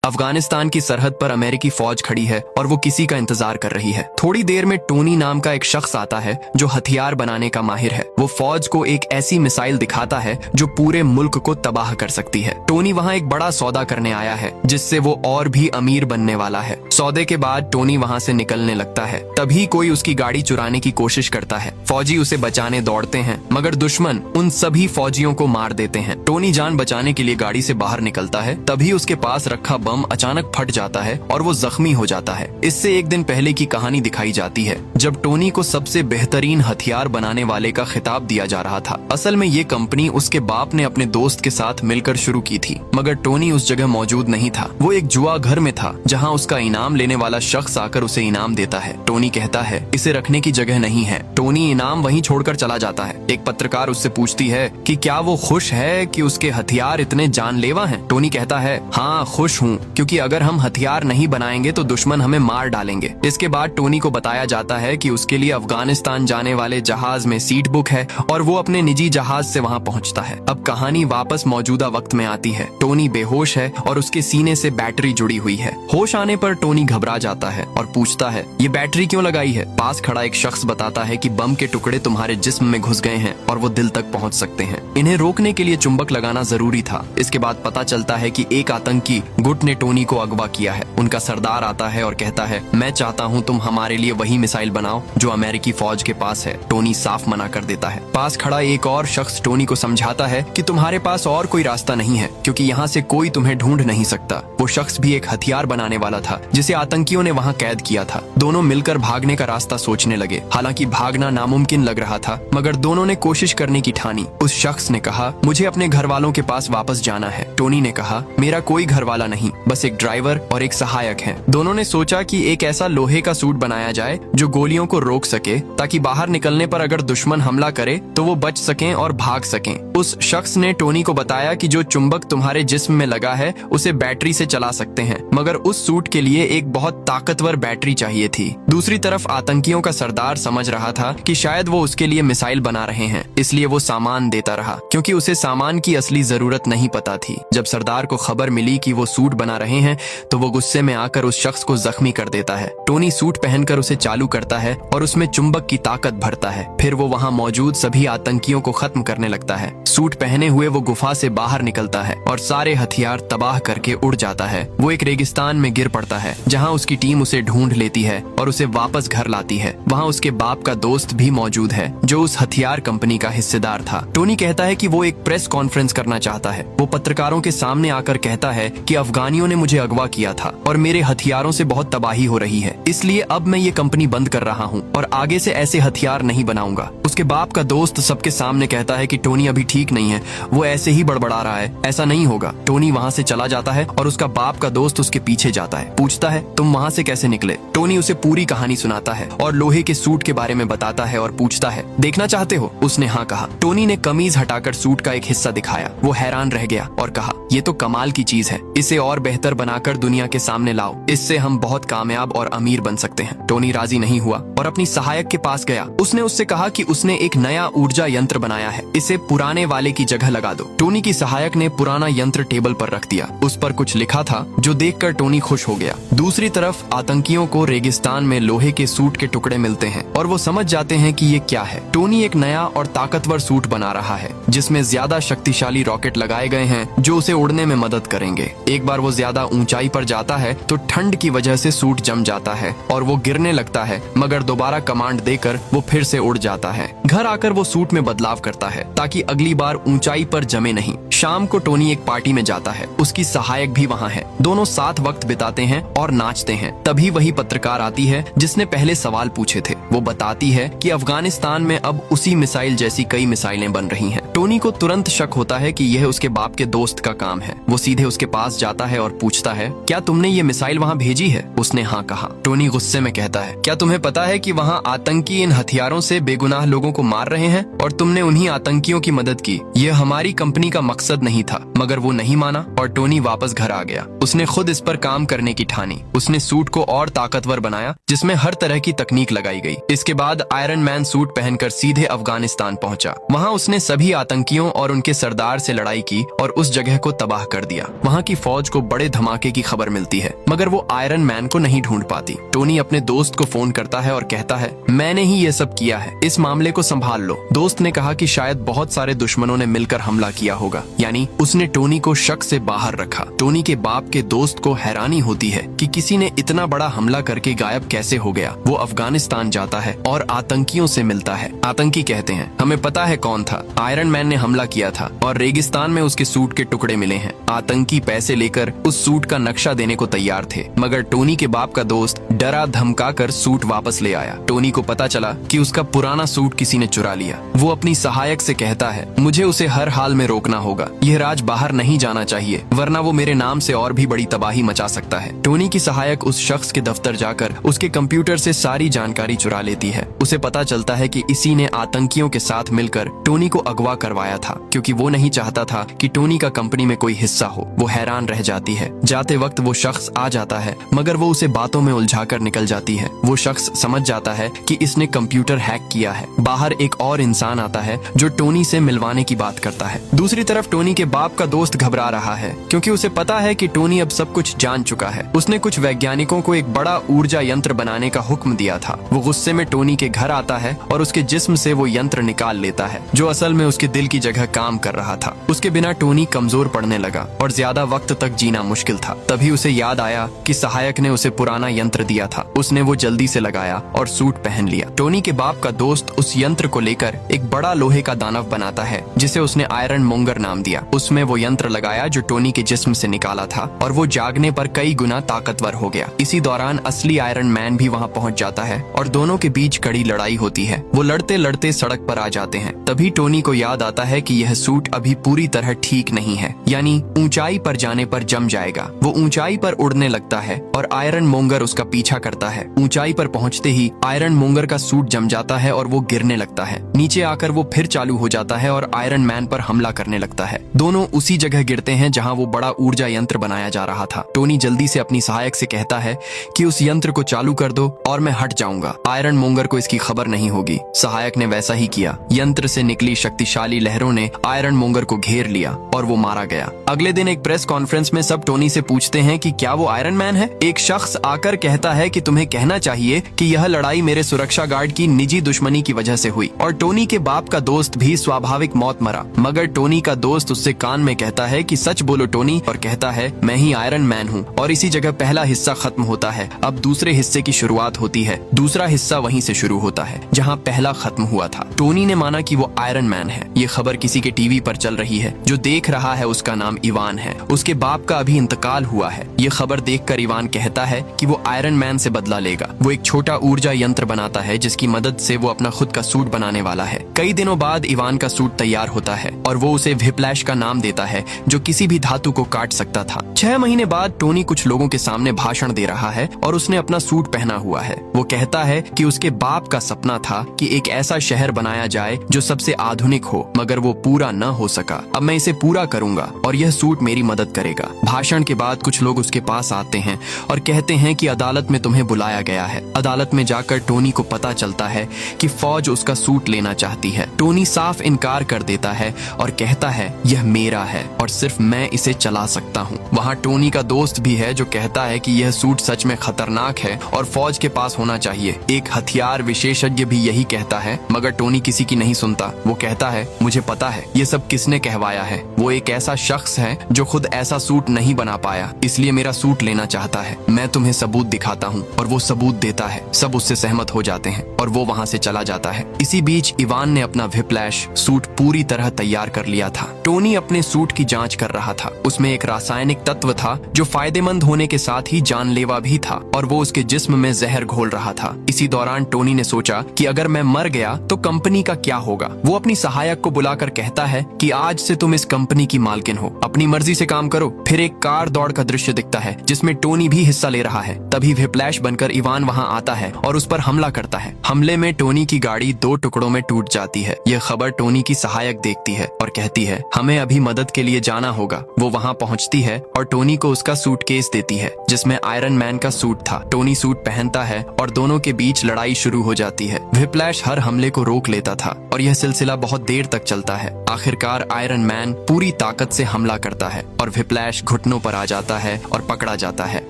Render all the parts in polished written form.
अफगानिस्तान की सरहद पर अमेरिकी फौज खड़ी है और वो किसी का इंतजार कर रही है। थोड़ी देर में टोनी नाम का एक शख्स आता है जो हथियार बनाने का माहिर है। वो फौज को एक ऐसी मिसाइल दिखाता है जो पूरे मुल्क को तबाह कर सकती है। टोनी वहाँ एक बड़ा सौदा करने आया है जिससे वो और भी अमीर बनने वाला है। सौदे के बाद टोनी वहाँ से निकलने लगता है, तभी कोई उसकी गाड़ी चुराने की कोशिश करता है। फौजी उसे बचाने दौड़ते हैं मगर दुश्मन उन सभी फौजियों को मार देते हैं। टोनी जान बचाने के लिए गाड़ी से बाहर निकलता है, तभी उसके पास रखा बम अचानक फट जाता है और वो जख्मी हो जाता है। इससे एक दिन पहले की कहानी दिखाई जाती है जब टोनी को सबसे बेहतरीन हथियार बनाने वाले का खिताब दिया जा रहा था। असल में ये कंपनी उसके बाप ने अपने दोस्त के साथ मिलकर शुरू की थी, मगर टोनी उस जगह मौजूद नहीं था। वो एक जुआ घर में था जहाँ उसका इनाम लेने वाला शख्स आकर उसे इनाम देता है। टोनी कहता है इसे रखने की जगह नहीं है। टोनी इनाम वहीं छोड़कर चला जाता है। एक पत्रकार उससे पूछती है कि क्या वो खुश है कि उसके हथियार इतने जानलेवा हैं। टोनी कहता है हाँ खुश हूँ, क्योंकि अगर हम हथियार नहीं बनाएंगे तो दुश्मन हमें मार डालेंगे। इसके बाद टोनी को बताया जाता है कि उसके लिए अफगानिस्तान जाने वाले जहाज में सीट बुक है और वो अपने निजी जहाज से वहाँ पहुँचता है। अब कहानी वापस मौजूदा वक्त में आती है। टोनी बेहोश है और उसके सीने से बैटरी जुड़ी हुई है। होश आने पर टोनी घबरा जाता है और पूछता है ये बैटरी क्यों लगाई है। पास खड़ा एक शख्स बताता है कि बम के टुकड़े तुम्हारे जिस्म में घुस गए हैं और वो दिल तक पहुँच सकते हैं। इन्हें रोकने के लिए चुंबक लगाना जरूरी था। इसके बाद पता चलता है कि एक आतंकी गुट ने टोनी को अगवा किया है। उनका सरदार आता है और कहता है मैं चाहता हूँ तुम हमारे लिए वही मिसाइल बनाओ जो अमेरिकी फौज के पास है। टोनी साफ मना कर देता है। पास खड़ा एक और शख्स टोनी को समझाता है कि तुम्हारे पास और कोई रास्ता नहीं है, क्योंकि यहाँ से कोई तुम्हें ढूंढ नहीं सकता। वो शख्स भी एक हथियार बनाने वाला था जिसे आतंकियों ने वहाँ कैद किया था। दोनों मिलकर भागने का रास्ता सोचने लगे। हालांकि भागना नामुमकिन लग रहा था, मगर दोनों ने कोशिश करने की ठानी। उस शख्स ने कहा मुझे अपने घर वालों के पास वापस जाना है। टोनी ने कहा मेरा कोई घर वाला नहीं, बस एक ड्राइवर और एक सहायक है। दोनों ने सोचा कि एक ऐसा लोहे का सूट बनाया जाए जो गोलियों को रोक सके, ताकि बाहर निकलने पर अगर दुश्मन हमला करे तो वो बच सकें और भाग सकें। उस शख्स ने टोनी को बताया कि जो चुंबक तुम्हारे जिस्म में लगा है उसे बैटरी से चला सकते हैं, मगर उस सूट के लिए एक बहुत ताकतवर बैटरी चाहिए थी। दूसरी तरफ आतंकियों का सरदार समझ रहा था कि शायद वो उसके लिए मिसाइल बना रहे हैं, इसलिए वो सामान देता रहा, क्योंकि उसे सामान की असली जरूरत नहीं पता थी। जब सरदार को खबर मिली कि वो सूट बना रहे हैं तो वो गुस्से में आकर उस शख्स को जख्मी कर देता है। टोनी सूट पहनकर उसे चालू करता है और उसमें चुंबक की ताकत भरता है। फिर वो वहाँ मौजूद सभी आतंकियों को खत्म करने लगता है। सूट पहने हुए वो गुफा से बाहर निकलता है और सारे हथियार तबाह करके उड़ जाता है। वो एक रेगिस्तान में गिर पड़ता है जहाँ उसकी टीम उसे ढूंढ लेती है और उसे वापस घर लाती है। वहाँ उसके बाप का दोस्त भी मौजूद है जो उस हथियार कंपनी का हिस्सेदार था। टोनी कहता है कि वो एक प्रेस कॉन्फ्रेंस करना चाहता है। वो पत्रकारों के सामने आकर कहता है कि अफगानियों ने मुझे अगवा किया था और मेरे हथियारों से बहुत तबाही हो रही है, इसलिए अब मैं ये कंपनी बंद कर रहा हूँ और आगे से ऐसे हथियार नहीं बनाऊंगा। उसके बाप का दोस्त सबके सामने कहता है कि टोनी अभी ठीक नहीं है, वो ऐसे ही बड़बड़ा रहा है, ऐसा नहीं होगा। टोनी वहाँ से चला जाता है और उसका बाप का दोस्त उसके पीछे जाता है। पूछता है तुम वहाँ से कैसे निकले। टोनी उसे पूरी कहानी सुनाता है और लोहे के सूट के बारे में बताता है और पूछता है देखना चाहते हो। उसने हाँ कहा। टोनी ने कमीज हटाकर सूट का एक हिस्सा दिखाया। वो हैरान रह गया और कहा ये तो कमाल की चीज है, इसे और बेहतर बनाकर दुनिया के सामने लाओ, इससे हम बहुत कामयाब और अमीर बन सकते हैं। टोनी राजी नहीं हुआ और अपनी सहायक के पास गया। उसने उससे कहा कि उसने एक नया ऊर्जा यंत्र बनाया है, इसे पुराने वाले की जगह लगा दो। टोनी की सहायक ने पुराना यंत्र टेबल पर रख दिया। उस पर कुछ लिखा था जो देखकर टोनी खुश हो गया। दूसरी तरफ आतंकियों को रेगिस्तान में लोहे के सूट के टुकड़े मिलते हैं और वो समझ जाते हैं कि ये क्या है। टोनी एक नया और ताकतवर सूट बना रहा है जिसमें ज्यादा शक्तिशाली रॉकेट लगाए गए हैं जो उसे उड़ने में मदद करेंगे। एक बार वो ज्यादा ऊंचाई पर जाता है तो ठंड की वजह से सूट जम जाता है और वो गिरने लगता है, मगर दोबारा कमांड देकर वो फिर से उड़ जाता है। घर आकर वो सूट में बदलाव करता है ताकि अगली बार ऊंचाई पर जमे नहीं। शाम को टोनी एक पार्टी में जाता है, उसकी सहायक भी वहाँ है। दोनों साथ वक्त बिताते हैं और नाचते हैं। तभी वही पत्रकार आती है जिसने पहले सवाल पूछे थे। वो बताती है कि अफगानिस्तान में अब उसी मिसाइल जैसी कई मिसाइलें बन रही हैं। टोनी को तुरंत शक होता है कि यह उसके बाप के दोस्त का काम है। वो सीधे उसके पास जाता है और पूछता है क्या तुमने ये मिसाइल वहाँ भेजी है। उसने हाँ कहा। टोनी गुस्से में कहता है क्या तुम्हें पता है कि वहाँ आतंकी इन हथियारों से बेगुनाह लोगों को मार रहे हैं और तुमने उन्हीं आतंकियों की मदद की। यह हमारी कंपनी का मकसद नहीं था। मगर वो नहीं माना और टोनी वापस घर आ गया। उसने खुद इस पर काम करने की ठानी। उसने सूट को और ताकतवर बनाया जिसमें जिसमें हर तरह की तकनीक लगाई गई। इसके बाद आयरन मैन सूट पहनकर सीधे अफगानिस्तान पहुंचा। वहां उसने सभी आतंकियों और उनके सरदार से लड़ाई की और उस जगह को तबाह कर दिया। वहां की फौज को बड़े धमाके की खबर मिलती है, मगर वो आयरन मैन को नहीं ढूंढ पाती। टोनी अपने दोस्त को फोन करता है और कहता है, मैंने ही ये सब किया है, इस मामले को संभाल लो। दोस्त ने कहा कि शायद बहुत सारे दुश्मनों ने मिलकर हमला किया होगा, यानी उसने टोनी को शक से बाहर रखा। टोनी के बाप के दोस्त को हैरानी होती है कि किसी ने इतना बड़ा हमला करके गायब कैसे हो गया। वो अफगानिस्तान जाता है और आतंकियों से मिलता है। आतंकी कहते हैं, हमें पता है कौन था, आयरन मैन ने हमला किया था और रेगिस्तान में उसके सूट के टुकड़े मिले हैं। आतंकी पैसे लेकर उस सूट का नक्शा देने को तैयार थे, मगर टोनी के बाप का दोस्त डरा धमका कर सूट वापस ले आया। टोनी को पता चला कि उसका पुराना सूट किसी ने चुरा लिया। वो अपनी सहायक से कहता है, मुझे उसे हर हाल में रोकना होगा, यह राज बाहर नहीं जाना चाहिए, वरना वो मेरे नाम से और भी बड़ी तबाही मचा सकता है। टोनी की सहायक उस शख्स के दफ्तर जाकर उसके कंप्यूटर से सारी जानकारी चुरा लेती है। उसे पता चलता है कि इसी ने आतंकियों के साथ मिलकर टोनी को अगवा करवाया था, क्योंकि वो नहीं चाहता था कि टोनी का कंपनी में कोई हिस्सा हो। वो हैरान रह जाती है। जाते वक्त वो शख्स आ जाता है, मगर वो उसे बातों में उलझा कर निकल जाती है। वो शख्स समझ जाता है कि इसने कंप्यूटर हैक किया है। बाहर एक और इंसान आता है जो टोनी से मिलवाने की बात करता है। दूसरी तरफ टोनी के बाप का दोस्त घबरा रहा है, क्योंकि उसे पता है कि टोनी अब सब कुछ जान चुका है। उसने कुछ वैज्ञानिकों को एक बड़ा ऊर्जा यंत्र बनाने का हुक्म दिया था। वो गुस्से में टोनी के घर आता है और उसके जिस्म से वो यंत्र निकाल लेता है, जो असल में उसके दिल की जगह काम कर रहा था। उसके बिना टोनी कमजोर पड़ने लगा और ज्यादा वक्त तक जीना मुश्किल था। तभी उसे याद आया कि सहायक ने उसे पुराना यंत्र दिया था। उसने वो जल्दी से लगाया और सूट पहन लिया। टोनी के बाप का दोस्त उस यंत्र को लेकर एक बड़ा लोहे का दानव बनाता है, जिसे उसने आयरन मोंगर नाम दिया। उसमें वो यंत्र लगाया जो टोनी के जिस्म से निकाला था, और वो जागने पर कई गुना ताकतवर हो गया। इसी दौरान असली आयरन मैन भी वहाँ पहुँच जाता है और दोनों के बीच कड़ी लड़ाई होती है। वो लड़ते लड़ते सड़क पर आ जाते हैं। तभी टोनी को याद आता है कि यह सूट अभी पूरी तरह ठीक नहीं है, यानी ऊंचाई पर जाने पर जम जाएगा। वो ऊंचाई पर उड़ने लगता है और आयरन मोंगर उसका पीछा करता है। ऊंचाई पर पहुंचते ही आयरन मोंगर का सूट जम जाता है और वो गिरने लगता है। नीचे आकर वो फिर चालू हो जाता है और आयरन मैन पर हमला करने लगता है। दोनों उसी जगह गिरते हैं जहां वो बड़ा ऊर्जा यंत्र बनाया जा रहा था। टोनी जल्दी से अपनी सहायक से कहता है कि उस यंत्र को चालू कर दो और मैं हट जाऊंगा। आयरन मोंगर को इसकी खबर नहीं होगी। सहायक ने वैसा ही किया। यंत्र से निकली शक्तिशाली लहरों ने आयरन मोंगर को घेर लिया और वो मारा गया। अगले दिन एक प्रेस कॉन्फ्रेंस में सब टोनी से पूछते हैं कि क्या वो आयरन मैन है। एक शख्स आकर कहता है कि तुम्हें कहना चाहिए कि यह लड़ाई मेरे सुरक्षा गार्ड की निजी दुश्मनी की वजह से हुई और टोनी के बाप का दोस्त भी स्वाभाविक मौत मरा। मगर टोनी का दोस्त उससे कान में कहता है कि सच बोलो टोनी, और कहता है मैं ही आयरन मैन हूँ। और इसी जगह पहला हिस्सा खत्म होता है। अब दूसरे हिस्से की शुरुआत होती है। दूसरा हिस्सा वहीं से शुरू होता है जहाँ पहला खत्म हुआ था। टोनी ने माना कि वो आयरन मैन है। ये खबर किसी के टीवी पर चल रही है। जो देख रहा है उसका नाम इवान है। उसके बाप का अभी इंतकाल हुआ है। ये खबर देखकर इवान कहता है कि वो आयरन मैन से बदला लेगा। वो एक छोटा ऊर्जा यंत्र बनाता है जिसकी मदद से वो अपना खुद का सूट बनाने वाला है। कई दिनों बाद इवान का सूट तैयार होता है और वो उसे व्हिप्लैश का नाम देता है, जो किसी भी धातु को काट सकता था। 6 महीने बाद टोनी कुछ लोगों के सामने भाषण दे रहा है और उसने अपना सूट पहना हुआ है। वो कहता है कि उसके बाप का सपना था कि एक ऐसा शहर बनाया जाए जो सबसे आधुनिक हो, मगर वो पूरा न हो सका। अब मैं इसे पूरा करूंगा और यह सूट मेरी मदद करेगा। भाषण के बाद कुछ लोग उसके पास आते हैं और कहते हैं कि अदालत में तुम्हें बुलाया गया है। अदालत में जाकर टोनी को पता चलता है कि फौज उसका सूट लेना चाहती है। टोनी साफ इनकार कर देता है और कहता है यह मेरा है और सिर्फ मैं इसे चला सकता हूँ। वहाँ टोनी का दोस्त भी है जो कहता है कि यह सूट सच में खतरनाक है और फौज के पास होना चाहिए। एक हथियार विशेषज्ञ भी यही कहता है, मगर टोनी किसी की नहीं सुनता। वो कहता है मुझे पता है ये सब किसने कहवाया है। वो एक ऐसा शख्स है जो खुद ऐसा सूट नहीं बना पाया, इसलिए मेरा सूट लेना चाहता है। मैं तुम्हें सबूत दिखाता हूँ। और वो सबूत देता है। सब उससे सहमत हो जाते हैं और वो वहाँ से चला जाता है। इसी बीच इवान ने अपना व्हिप्लैश सूट पूरी तरह तैयार कर लिया था। टोनी अपने सूट की जांच कर रहा था। उसमें एक रासायनिक तत्व था जो फायदेमंद होने के साथ ही जानलेवा भी था और वो उसके जिस्म में जहर घोल रहा था। इसी दौरान टोनी ने सोचा कि अगर मैं मैं मर गया तो कंपनी का क्या होगा। वो अपनी सहायक को बुलाकर कहता है कि आज से तुम इस कंपनी की मालकिन हो, अपनी मर्जी से काम करो। फिर एक कार दौड़ का दृश्य दिखता है जिसमें टोनी भी हिस्सा ले रहा है। तभी व्हिप्लैश बनकर इवान वहां आता है और उस पर हमला करता है। हमले में टोनी की गाड़ी 2 टुकड़ों में टूट जाती है। यह खबर टोनी की सहायक देखती है और कहती है हमें अभी मदद के लिए जाना होगा। वो वहां पहुंचती है और टोनी को उसका सूटकेस देती है जिसमें आयरन मैन का सूट था। टोनी सूट पहनता है और दोनों के बीच लड़ाई शुरू हो जाती है। व्हिप्लैश हर हमले को रोक लेता था और यह सिलसिला बहुत देर तक चलता है। आखिरकार आयरन मैन पूरी ताकत से हमला करता है और व्हिप्लैश घुटनों पर आ जाता है और पकड़ा जाता है।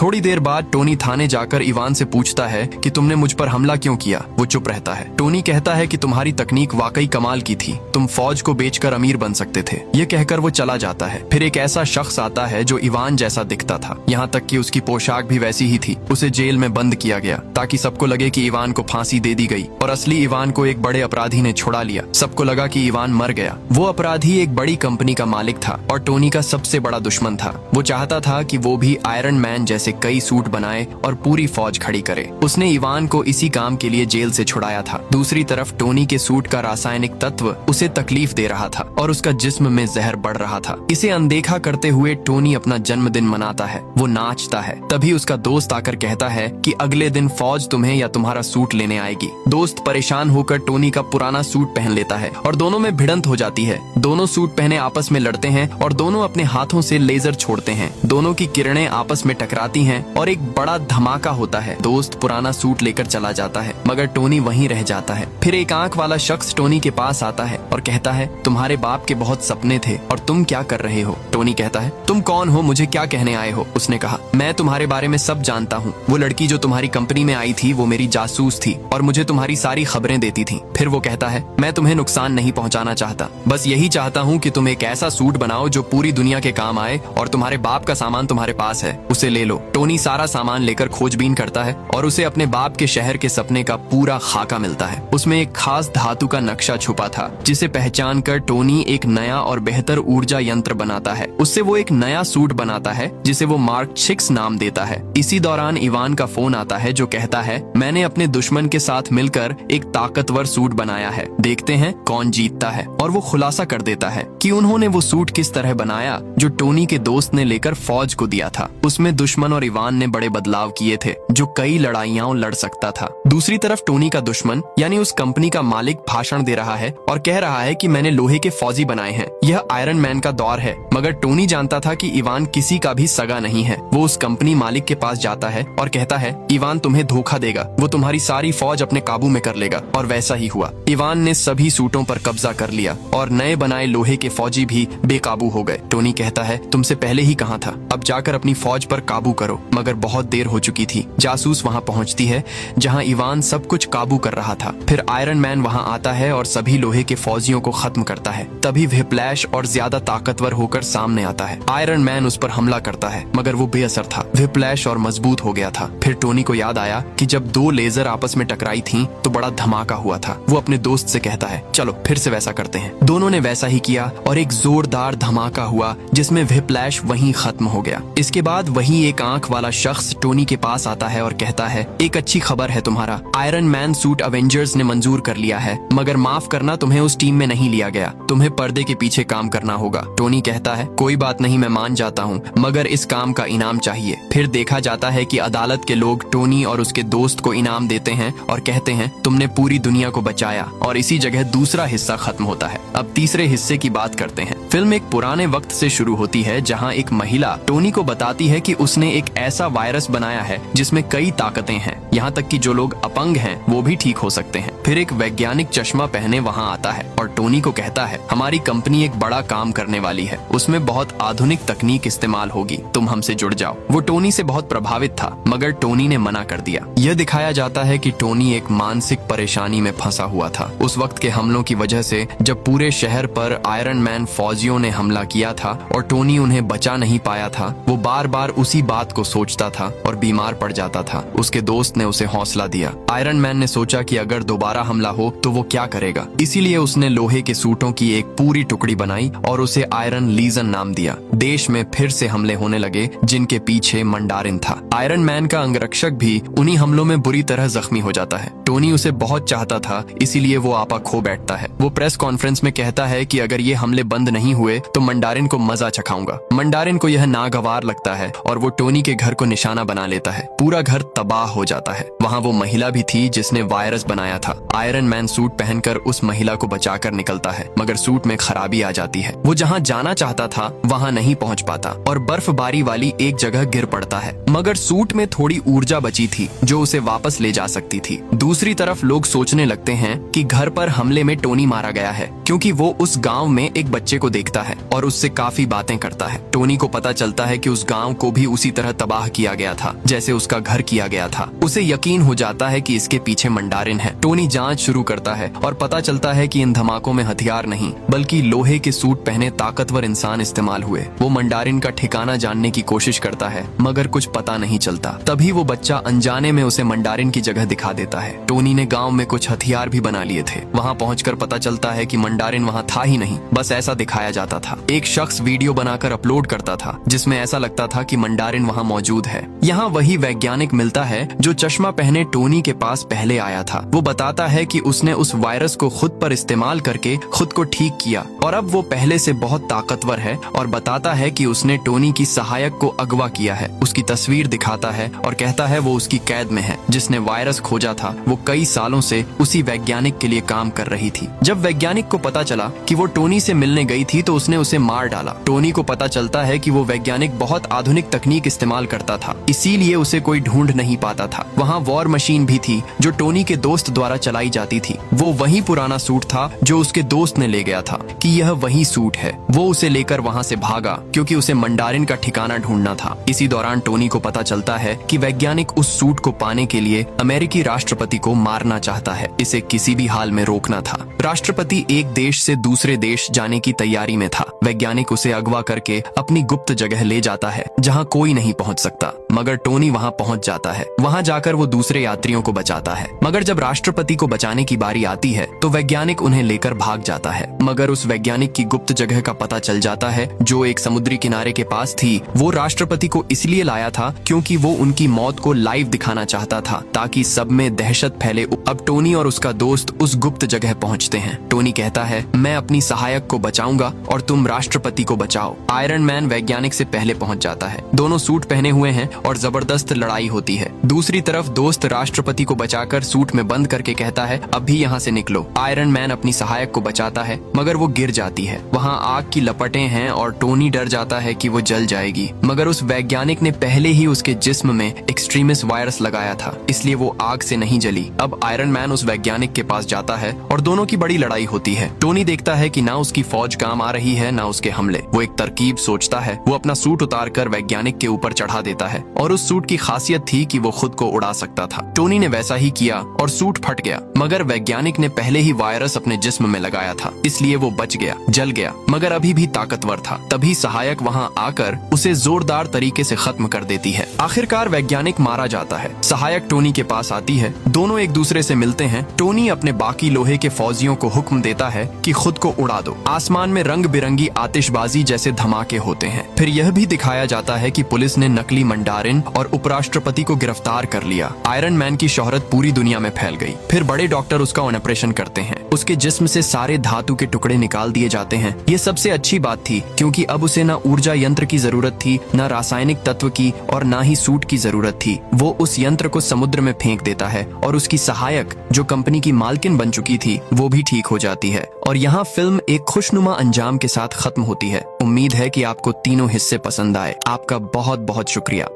थोड़ी देर बाद टोनी थाने जाकर इवान से पूछता है कि तुमने मुझ पर हमला क्यों किया। वो चुप रहता है। टोनी कहता है कि तुम्हारी तकनीक वाकई कमाल की थी, तुम फौज को बेचकर अमीर बन सकते थे। ये कहकर वो चला जाता है। फिर एक ऐसा शख्स आता है जो इवान जैसा दिखता था, यहाँ तक कि उसकी पोशाक भी वैसी ही थी। उसे जेल में बंद किया गया ताकि सबको लगे कि इवान को फांसी दे दी गई और असली इवान को एक बड़े अपराधी ने छुड़ा लिया। सबको लगा कि इवान मर गया। वो अपराधी एक बड़ी कंपनी का मालिक था और टोनी का सबसे बड़ा दुश्मन था। वो चाहता था कि वो भी आयरन मैन जैसे कई सूट बनाए और पूरी फौज खड़ी करे। उसने इवान को इसी काम के लिए जेल से छुड़ाया था। दूसरी तरफ टोनी के सूट का रासायनिक तत्व उसे तकलीफ दे रहा था और उसका जिस्म में जहर बढ़ रहा था। इसे अनदेखा करते हुए टोनी अपना जन्मदिन मनाता है। वो नाचता है। तभी उसका दोस्त आकर कहता है कि अगले दिन फौज तुम्हें या तुम्हारा सूट लेने आएगी। दोस्त परेशान होकर टोनी का पुराना सूट पहन लेता है और दोनों में भिड़ंत हो जाती है। दोनों सूट पहने आपस में लड़ते हैं और दोनों अपने हाथों से लेजर छोड़ते हैं। दोनों की किरणें आपस में टकराती हैं और एक बड़ा धमाका होता है। दोस्त पुराना सूट लेकर चला जाता है मगर टोनी वहीं रह जाता है। फिर एक आंख वाला शख्स टोनी के पास आता है और कहता है तुम्हारे बाप के बहुत सपने थे और तुम क्या कर रहे हो। टोनी कहता है तुम कौन हो, मुझे क्या कहने आए हो। उसने कहा मैं तुम्हारे बारे में सब जानता हूँ। वो लड़की जो तुम्हारी कंपनी में आई थी वो मेरी जासूस थी और मुझे तुम्हारी सारी खबरें देती थी। फिर वो कहता है मैं तुम्हें नुकसान नहीं पहुंचाना चाहता, बस यही चाहता हूँ कि तुम एक ऐसा सूट बनाओ जो पूरी दुनिया के काम आए और तुम्हारे बाप का सामान तुम्हारे पास है, उसे ले लो। टोनी सारा सामान लेकर खोजबीन करता है और उसे अपने बाप के शहर के सपने का पूरा खाका मिलता है। उसमें एक खास धातु का नक्शा छुपा था जिसे पहचान कर टोनी एक नया और बेहतर ऊर्जा यंत्र बनाता है। उससे वो एक नया सूट बनाता है जिसे वो मार्क 6 नाम देता है। इसी दौरान इवान का फोन आता है जो कहता है मैंने अपने दुश्मन के साथ मिलकर एक ताकतवर सूट बनाया है, देखते हैं कौन जीतता है। और वो खुलासा कर देता है कि उन्होंने वो सूट किस तरह बनाया जो टोनी के दोस्त ने लेकर फौज को दिया था। उसमें दुश्मन और इवान ने बड़े बदलाव किए थे जो कई लड़ाइयां लड़ सकता था। दूसरी तरफ टोनी का दुश्मन यानी उस कंपनी का मालिक भाषण दे रहा है और कह रहा है कि मैंने लोहे के फौजी बनाए हैं, यह आयरन मैन का दौर है। मगर टोनी जानता था कि इवान किसी का भी सगा नहीं है। वो उस कंपनी मालिक के पास जाता है और कहता है इवान तुम्हें धोखा देगा, वो तुम्हारी सारी फौज अपने काबू में कर लेगा। और वैसा ही हुआ। इवान ने सभी सूटों पर कब्जा कर लिया और नए बनाए लोहे के फौजी भी बेकाबू हो गए। टोनी कहता है तुमसे पहले ही कहा था, अब जाकर अपनी फौज पर काबू करो। मगर बहुत देर हो चुकी थी। जासूस वहां पहुंचती है जहां इवान सब कुछ काबू कर रहा था। फिर आयरन मैन वहां आता है और सभी लोहे के फौजियों को खत्म करता है। तभी व्हिप्लैश और ज्यादा ताकतवर होकर सामने आता है। आयरन मैन उस पर हमला करता है मगर वो बेअसर था। व्हिप्लैश और मजबूत हो गया था। फिर टोनी को याद आया कि जब 2 लेजर आपस में टकराई थीं तो बड़ा धमाका हुआ था। वो अपने दोस्त से कहता है चलो फिर से वैसा करते हैं। दोनों ने वैसा ही किया और एक जोरदार धमाका हुआ जिसमें व्हिप्लैश वहीं खत्म हो गया। इसके बाद वही एक आंख वाला शख्स टोनी के पास आता है और कहता है एक अच्छी खबर है तुम्हारा, आयरन मैन सूट अवेंजर्स ने मंजूर कर लिया है, मगर माफ करना तुम्हें उस टीम में नहीं लिया गया, तुम्हें पर्दे के पीछे काम करना होगा। टोनी कहता है कोई बात नहीं, मैं मान जाता हूँ, मगर इस काम का इनाम चाहिए। फिर देखा जाता है कि अदालत के लोग टोनी और उसके दोस्त को इनाम देते हैं और कहते हैं तुमने पूरी दुनिया को बचाया। और इसी जगह दूसरा हिस्सा खत्म होता है। अब तीसरे हिस्से की बात करते हैं। फिल्म एक पुराने वक्त से शुरू होती है जहां एक महिला टोनी को बताती है कि उसने एक ऐसा वायरस बनाया है जिसमें कई ताकतें हैं, यहाँ तक कि जो लोग अपंग हैं वो भी ठीक हो सकते हैं। फिर एक वैज्ञानिक चश्मा पहने वहां आता है और टोनी को कहता है हमारी कंपनी एक बड़ा काम करने वाली है, उसमें बहुत आधुनिक तकनीक इस्तेमाल होगी, तुम हमसे जुड़ जाओ। वो टोनी से बहुत प्रभावित था मगर टोनी ने मना कर दिया। यह दिखाया जाता है कि टोनी एक मानसिक परेशानी में फंसा हुआ था। उस वक्त के हमलों की वजह से जब पूरे शहर पर आयरन मैन फौजियों ने हमला किया था और टोनी उन्हें बचा नहीं पाया था, वो बार बार उसी बात को सोचता था और बीमार पड़ जाता था। उसके दोस्त ने उसे हौसला दिया। आयरन मैन ने सोचा कि अगर दोबारा दोबारा हमला हो तो वो क्या करेगा। इसीलिए उसने लोहे के सूटों की एक पूरी टुकड़ी बनाई और उसे आयरन लीजन नाम दिया। देश में फिर से हमले होने लगे जिनके पीछे मंडारिन था। आयरन मैन का अंगरक्षक भी उन्हीं हमलों में बुरी तरह जख्मी हो जाता है। टोनी उसे बहुत चाहता था, इसीलिए वो आपा खो बैठता है। वो प्रेस कॉन्फ्रेंस में कहता है कि अगर ये हमले बंद नहीं हुए तो मंडारिन को मजा चखाऊंगा। मंडारिन को यह नागवार लगता है और वो टोनी के घर को निशाना बना लेता है। पूरा घर तबाह हो जाता है। वहाँ वो महिला भी थी जिसने वायरस बनाया था। आयरन मैन सूट पहनकर उस महिला को बचाकर निकलता है, मगर सूट में खराबी आ जाती है। वो जहाँ जाना चाहता था वहाँ नहीं पहुँच पाता और बर्फबारी वाली एक जगह गिर पड़ता है, मगर सूट में थोड़ी ऊर्जा बची थी जो उसे वापस ले जा सकती थी। दूसरी तरफ लोग सोचने लगते हैं कि घर पर हमले में टोनी मारा गया है, क्योंकि वो उस गांव में एक बच्चे को देखता है और उससे काफी बातें करता है। टोनी को पता चलता है कि उस गांव को भी उसी तरह तबाह किया गया था जैसे उसका घर किया गया था। उसे यकीन हो जाता है कि इसके पीछे मंडारिन है। टोनी जांच शुरू करता है और पता चलता है कि इन धमाकों में हथियार नहीं बल्कि लोहे के सूट पहने ताकतवर इंसान इस्तेमाल हुए। वो मंडारिन का ठिकाना जानने की कोशिश करता है, मगर कुछ पता नहीं चलता। तभी वो बच्चा अनजाने में उसे मंडारिन की जगह दिखा देता है। टोनी ने गांव में कुछ हथियार भी बना लिए थे। वहां पहुंचकर पता चलता है कि मंडारिन वहां था ही नहीं, बस ऐसा दिखाया जाता था। एक शख्स वीडियो बनाकर अपलोड करता था जिसमें ऐसा लगता था कि मंडारिन वहां मौजूद है। यहाँ वही वैज्ञानिक मिलता है जो चश्मा पहने टोनी के पास पहले आया था। वो बताता है कि उसने उस वायरस को खुद पर इस्तेमाल करके खुद को ठीक किया और अब वो पहले से बहुत ताकतवर है, और बताता है कि उसने टोनी की सहायक को अगवा किया है। उसकी तस्वीर दिखाता है और कहता है वो उसकी कैद में है। जिसने वायरस खोजा था वो कई सालों से उसी वैज्ञानिक के लिए काम कर रही थी। जब वैज्ञानिक को पता चला कि वो टोनी से मिलने गई थी तो उसने उसे मार डाला। टोनी को पता चलता है कि वो वैज्ञानिक बहुत आधुनिक तकनीक इस्तेमाल करता था, इसीलिए उसे कोई ढूंढ नहीं पाता था। वहाँ वॉर मशीन भी थी जो टोनी के दोस्त द्वारा चलाई जाती थी। वो वही पुराना सूट था जो उसके दोस्त ने ले गया था कि यह वही सूट है। वो उसे लेकर वहाँ से भागा क्योंकि उसे मंडारिन का ठिकाना ढूंढना था। इसी दौरान टोनी को पता चलता है कि वैज्ञानिक उस सूट को पाने के लिए अमेरिकी राष्ट्रपति को मारना चाहता है। इसे किसी भी हाल में रोकना था। राष्ट्रपति एक देश से दूसरे देश जाने की तैयारी में था। वैज्ञानिक उसे अगवा करके अपनी गुप्त जगह ले जाता है जहाँ कोई नहीं पहुँच सकता, मगर टोनी वहाँ पहुँच जाता है। वहाँ जाकर वो दूसरे यात्रियों को बचाता है, मगर जब राष्ट्रपति को बचाने की बारी आती है तो वैज्ञानिक उन्हें लेकर भाग जाता है। मगर उस वैज्ञानिक की गुप्त जगह का पता चल जाता है जो एक समुद्री किनारे के पास थी। वो राष्ट्रपति को इसलिए लाया था क्योंकि वो उनकी मौत को लाइव दिखाना चाहता था ताकि सब में दहशत फैले। अब टोनी और उसका दोस्त उस गुप्त जगह पहुंचते हैं। टोनी कहता है मैं अपनी सहायक को बचाऊंगा और तुम राष्ट्रपति को बचाओ। आयरन मैन वैज्ञानिक से पहले पहुंच जाता है। दोनों सूट पहने हुए हैं और जबरदस्त लड़ाई होती है। दूसरी तरफ दोस्त राष्ट्रपति को बचाकर सूट में बंद करके कहता है अभी यहाँ से निकलो। आयरन मैन अपनी सहायक को बचाता है मगर वो गिर जाती है। वहाँ आग की लपटें हैं और टोनी डर जाता है कि वो जल जाएगी, मगर उस वैज्ञानिक ने पहले ही उसके जिस्म में एक्सट्रीमिस्ट वायरस लगाया था, इसलिए वो आग से नहीं जली। अब आयरन मैन उस वैज्ञानिक के पास जाता है और दोनों की बड़ी लड़ाई होती है। टोनी देखता है कि ना उसकी फौज काम आ रही है ना उसके हमले। वो एक तरकीब सोचता है। वो अपना सूट उतार कर वैज्ञानिक के ऊपर चढ़ा देता है और उस सूट की खासियत थी कि वो खुद को उड़ा सकता था। टोनी ने वैसा ही किया और सूट फट गया, मगर वैज्ञानिक ने पहले ही वायरस अपने जिस्म में लगाया था, इसलिए वो बच गया, जल गया, मगर अभी भी ताकतवर था। तभी सहायक वहाँ आकर उसे जोरदार तरीके से खत्म कर देती है। आखिरकार वैज्ञानिक मारा जाता है। सहायक टोनी के पास आती है। दोनों एक दूसरे से मिलते हैं। टोनी अपने बाकी लोहे के फौजियों को हुक्म देता है कि खुद को उड़ा दो। आसमान में रंग बिरंगी आतिशबाजी जैसे धमाके होते हैं। फिर यह भी दिखाया जाता है कि पुलिस ने नकली मंडारिन और उपराष्ट्रपति को गिरफ्तार कर लिया। आयरन मैन की शोहरत पूरी दुनिया में फैल गई। फिर बड़े डॉक्टर उसका ऑपरेशन करते हैं। उसके जिस्म से सारे धातु के टुकड़े निकाल दिए जाते हैं। ये सबसे अच्छी बात थी क्योंकि अब उसे ना ऊर्जा यंत्र की जरूरत थी, ना रासायनिक तत्व की और ना ही सूट की जरूरत थी। वो उस यंत्र को समुद्र में फेंक देता है और उसकी सहायक जो कंपनी की मालकिन बन चुकी थी वो भी ठीक हो जाती है। और यहाँ फिल्म एक खुशनुमा अंजाम के साथ खत्म होती है। उम्मीद है कि आपको तीनों हिस्से पसंद आए। आपका बहुत बहुत शुक्रिया।